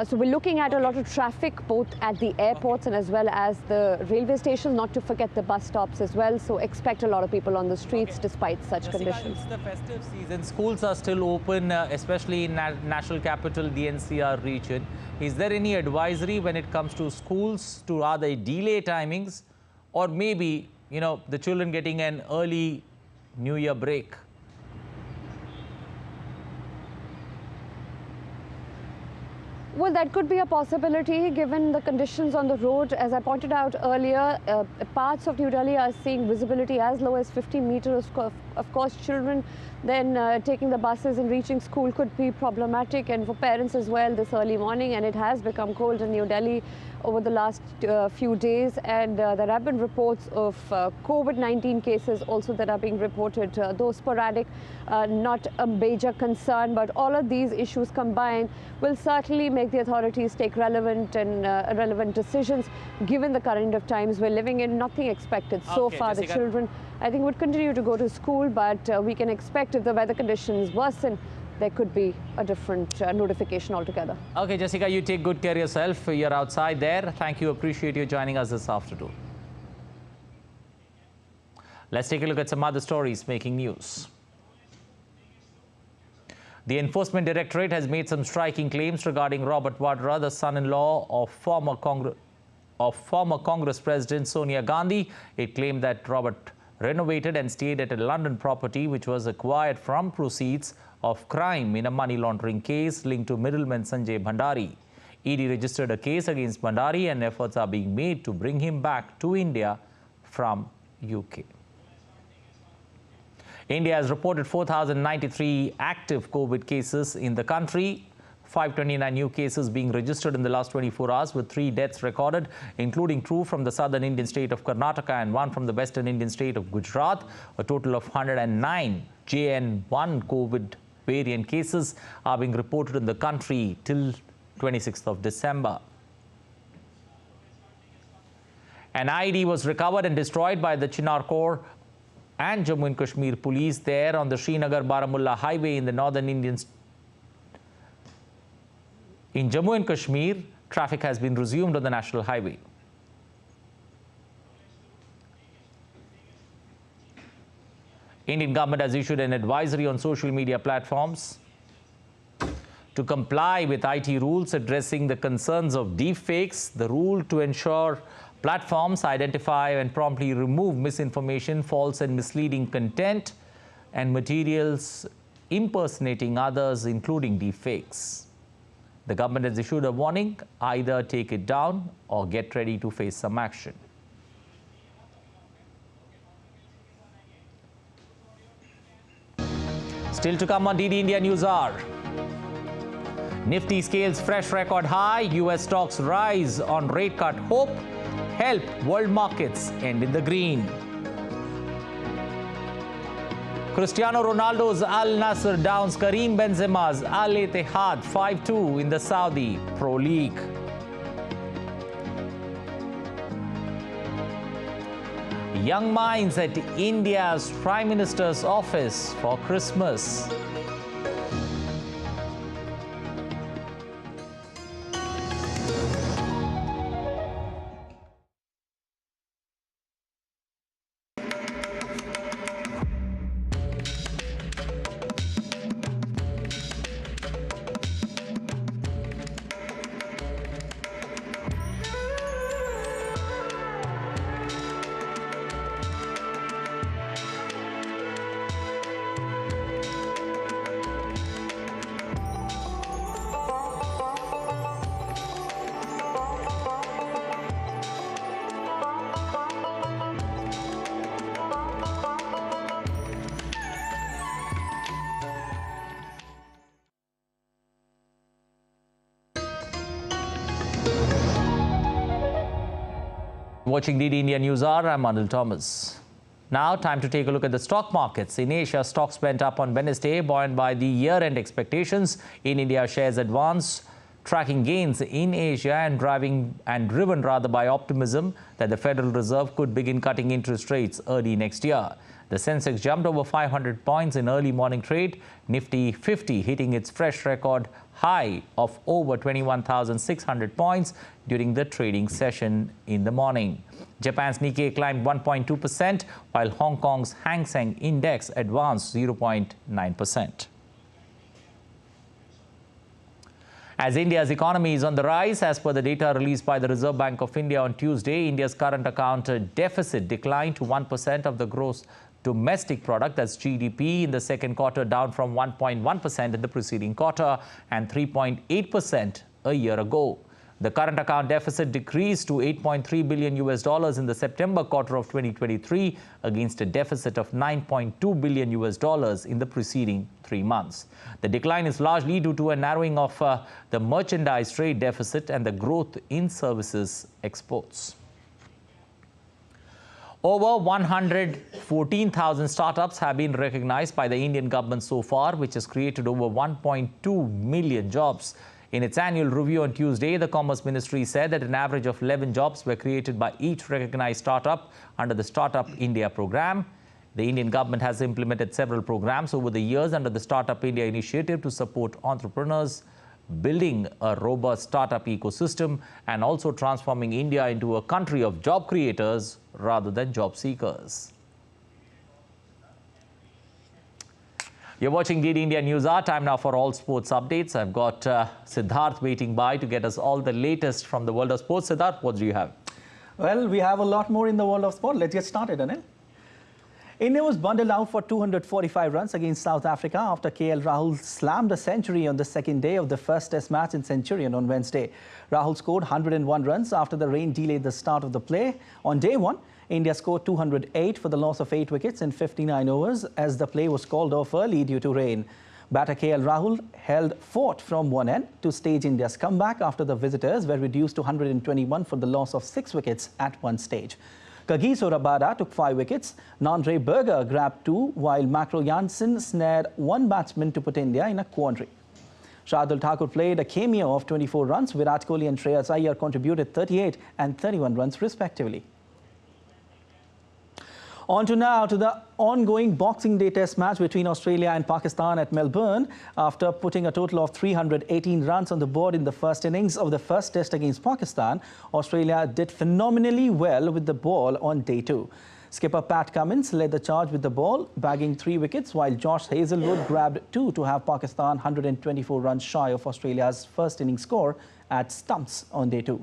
[SPEAKER 15] So we're looking at a lot of traffic both at the airports and as well as the railway stations, not to forget the bus stops as well. So expect a lot of people on the streets despite such conditions.
[SPEAKER 1] It's the festive season. Schools are still open, especially in national capital, the NCR region. Is there any advisory when it comes to schools to rather delay timings, or maybe, the children getting an early New Year break?
[SPEAKER 15] Well, that could be a possibility given the conditions on the road. As I pointed out earlier, parts of New Delhi are seeing visibility as low as 50 meters. Of Of course, children then taking the buses and reaching school could be problematic, and for parents as well this early morning. And it has become cold in New Delhi over the last few days, and there have been reports of COVID-19 cases also that are being reported, though sporadic, not a major concern. But all of these issues combined will certainly make the authorities take relevant decisions given the current of times we're living in. Nothing expected so far. The children, I think, would continue to go to school, but we can expect if the weather conditions worsen, there could be a different notification altogether.
[SPEAKER 1] Okay, Jessica, you take good care of yourself. You're outside there. Thank you. Appreciate you joining us this afternoon. Let's take a look at some other stories making news. The Enforcement Directorate has made some striking claims regarding Robert Vadra, the son-in-law of former Congress President Sonia Gandhi. It claimed that Robert renovated and stayed at a London property which was acquired from proceeds of crime in a money laundering case linked to middleman Sanjay Bhandari. ED registered a case against Bhandari, and efforts are being made to bring him back to India from UK. India has reported 4,093 active COVID cases in the country. 529 new cases being registered in the last 24 hours, with 3 deaths recorded, including 2 from the southern Indian state of Karnataka and 1 from the western Indian state of Gujarat. A total of 109 JN1 COVID variant cases are being reported in the country till 26th of December. An IED was recovered and destroyed by the Chinar Corps and Jammu and Kashmir police there on the Srinagar-Baramulla highway in the northern Indian state. In Jammu and Kashmir, traffic has been resumed on the national highway. Indian government has issued an advisory on social media platforms to comply with IT rules addressing the concerns of deepfakes. The rule to ensure platforms identify and promptly remove misinformation, false and misleading content, and materials impersonating others, including deepfakes. The government has issued a warning: either take it down or get ready to face some action. Still to come on DD India News Hour. Nifty scales fresh record high. US stocks rise on rate cut hope. Help world markets end in the green. Cristiano Ronaldo's Al Nassr downs Karim Benzema's Al Ittihad 5-2 in the Saudi Pro League. Young minds at India's Prime Minister's office for Christmas. Watching DD India News Hour, I'm Anil Thomas. Now, time to take a look at the stock markets. In Asia, stocks went up on Wednesday, buoyed by the year-end expectations. In India, shares advanced, tracking gains in Asia and driven by optimism that the Federal Reserve could begin cutting interest rates early next year. The Sensex jumped over 500 points in early morning trade. Nifty 50 hitting its fresh record high of over 21,600 points during the trading session in the morning. Japan's Nikkei climbed 1.2%, while Hong Kong's Hang Seng Index advanced 0.9%. As India's economy is on the rise, as per the data released by the Reserve Bank of India on Tuesday, India's current account deficit declined to 1% of the gross domestic product, that's GDP, in the second quarter, down from 1.1% in the preceding quarter and 3.8% a year ago. The current account deficit decreased to $8.3 billion in the September quarter of 2023 against a deficit of $9.2 billion in the preceding 3 months. The decline is largely due to a narrowing of the merchandise trade deficit and the growth in services exports. Over 114,000 startups have been recognized by the Indian government so far, which has created over 1.2 million jobs. In its annual review on Tuesday, the Commerce Ministry said that an average of 11 jobs were created by each recognized startup under the Startup India program. The Indian government has implemented several programs over the years under the Startup India initiative to support entrepreneurs, building a robust startup ecosystem and also transforming India into a country of job creators rather than job seekers. You're watching DD India News Hour. Time now for all sports updates. I've got Siddharth waiting by to get us all the latest from the world of sports. Siddharth, what do you have?
[SPEAKER 16] Well, we have a lot more in the world of sport. Let's get started, Anil. India was bundled out for 245 runs against South Africa after KL Rahul slammed a century on the second day of the first test match in Centurion on Wednesday. Rahul scored 101 runs after the rain delayed the start of the play. On day one, India scored 208 for the loss of 8 wickets in 59 overs as the play was called off early due to rain. Batter KL Rahul held fort from one end to stage India's comeback after the visitors were reduced to 121 for the loss of 6 wickets at one stage. Kagiso Rabada took 5 wickets, Nandre Berger grabbed 2, while Macro Janssen snared 1 batsman to put India in a quandary. Shardul Thakur played a cameo of 24 runs. Virat Kohli and Shreyas Iyer contributed 38 and 31 runs respectively. On to now to the ongoing Boxing Day Test match between Australia and Pakistan at Melbourne. After putting a total of 318 runs on the board in the first innings of the first test against Pakistan, Australia did phenomenally well with the ball on day 2. Skipper Pat Cummins led the charge with the ball, bagging 3 wickets, while Josh Hazlewood grabbed 2 to have Pakistan 124 runs shy of Australia's first innings score at stumps on day 2.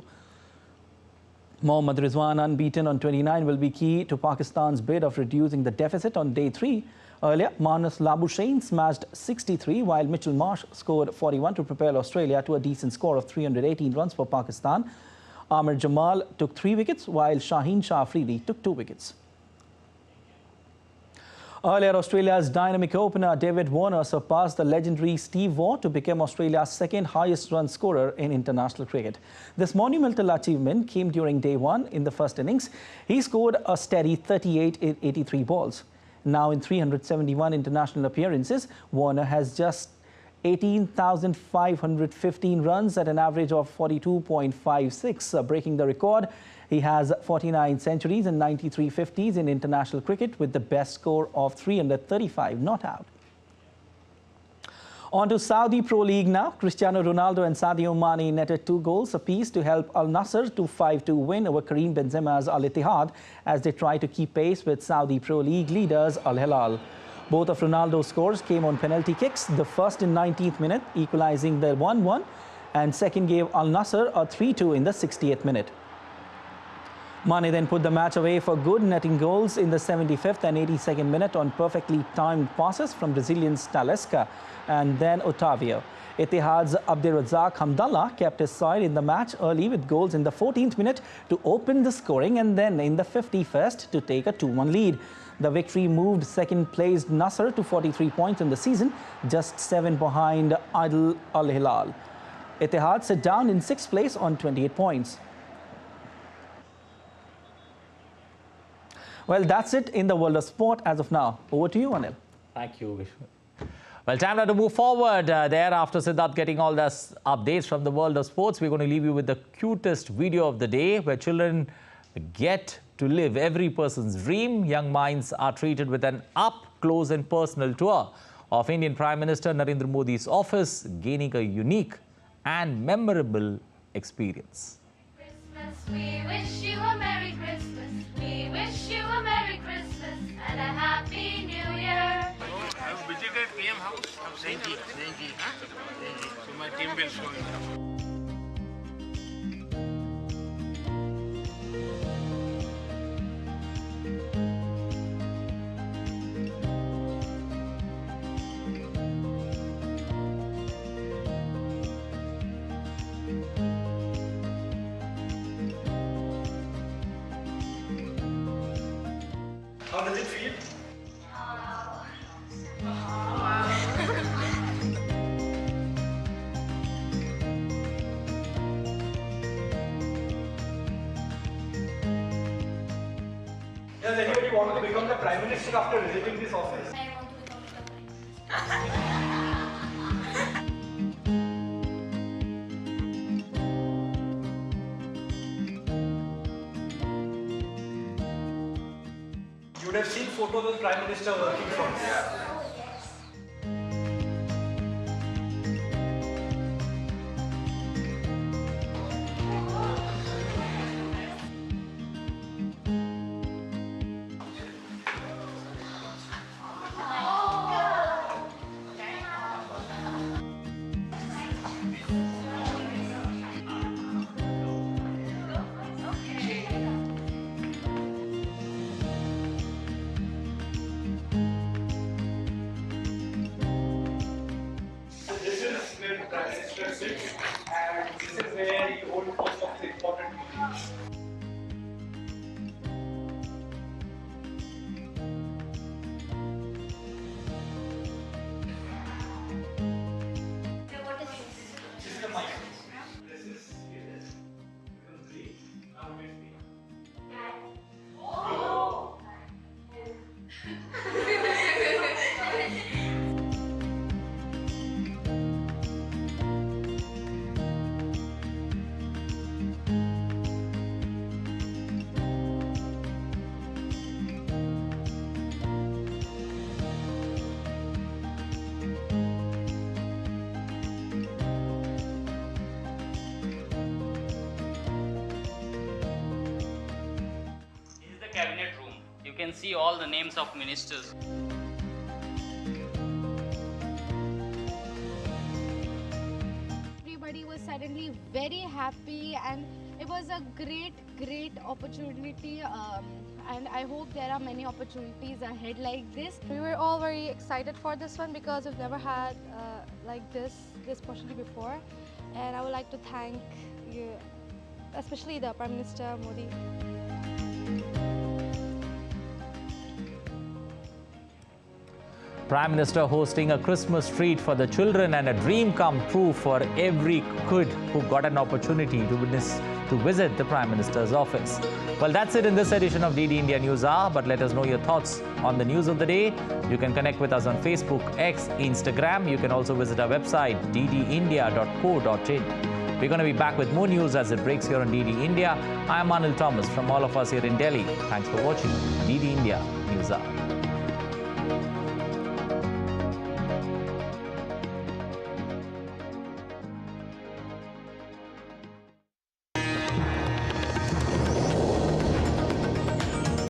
[SPEAKER 16] Mohammad Rizwan, unbeaten on 29, will be key to Pakistan's bid of reducing the deficit on day 3. Earlier, Marnus Labuschagne smashed 63, while Mitchell Marsh scored 41 to propel Australia to a decent score of 318 runs for Pakistan. Amir Jamal took 3 wickets, while Shaheen Shah Afridi took 2 wickets. Earlier, Australia's dynamic opener David Warner surpassed the legendary Steve Waugh to become Australia's second highest run scorer in international cricket. This monumental achievement came during day 1 in the first innings. He scored a steady 38 in 83 balls. Now in 371 international appearances, Warner has just 18,515 runs at an average of 42.56, breaking the record. He has 49 centuries and 93 50s in international cricket with the best score of 335 not out. On to Saudi Pro League now. Cristiano Ronaldo and Sadio Mane netted 2 goals apiece to help Al Nassr to 5-2 win over Karim Benzema's Al Ittihad as they try to keep pace with Saudi Pro League leaders Al Hilal. Both of Ronaldo's scores came on penalty kicks, the first in 19th minute, equalizing the 1-1, and second gave Al Nassr a 3-2 in the 60th minute. Mane then put the match away for good, netting goals in the 75th and 82nd minute on perfectly timed passes from Brazilians Talisca and then Otavio. Ittihad's Abdirrazzaq Hamdallah kept his side in the match early with goals in the 14th minute to open the scoring and then in the 51st to take a 2-1 lead. The victory moved second-placed Nasser to 43 points in the season, just 7 behind Idil Al Hilal. Ittihad sit down in 6th place on 28 points. Well, that's it in the world of sport as of now. Over to you, Anil.
[SPEAKER 1] Thank you. Well, time now to move forward. There, after Siddharth getting all the updates from the world of sports, we're going to leave you with the cutest video of the day where children get to live every person's dream. Young minds are treated with an up-close and personal tour of Indian Prime Minister Narendra Modi's office, gaining a unique and memorable experience.
[SPEAKER 17] We wish you a Merry Christmas. We wish you a Merry Christmas and a Happy New Year.
[SPEAKER 18] I've visited PM House. I've seen it. So my team will show you.
[SPEAKER 19] How does it feel? Does anybody want to become the Prime Minister after visiting this office?
[SPEAKER 17] I want to become the Prime Minister.
[SPEAKER 19] You would have seen photos of the Prime Minister working from here. This is where the Prime Minister sits, and this is where he holds most of the important meetings. This is the mic. This is it. Becomes green. Now it will be.
[SPEAKER 20] This is the cabinet room. You can see all the names of ministers.
[SPEAKER 21] Everybody was suddenly very happy, and it was a great opportunity, and I hope there are many opportunities ahead like this.
[SPEAKER 22] We were all very excited for this one because we've never had like this opportunity before, and I would like to thank you, especially the Prime Minister Modi.
[SPEAKER 1] Prime Minister hosting a Christmas treat for the children and a dream come true for every kid who got an opportunity to visit the Prime Minister's office. Well, that's it in this edition of DD India News Hour, but let us know your thoughts on the news of the day. You can connect with us on Facebook, X, Instagram. You can also visit our website, ddindia.co.in. We're going to be back with more news as it breaks here on DD India. I'm Anil Thomas from all of us here in Delhi. Thanks for watching DD India News Hour.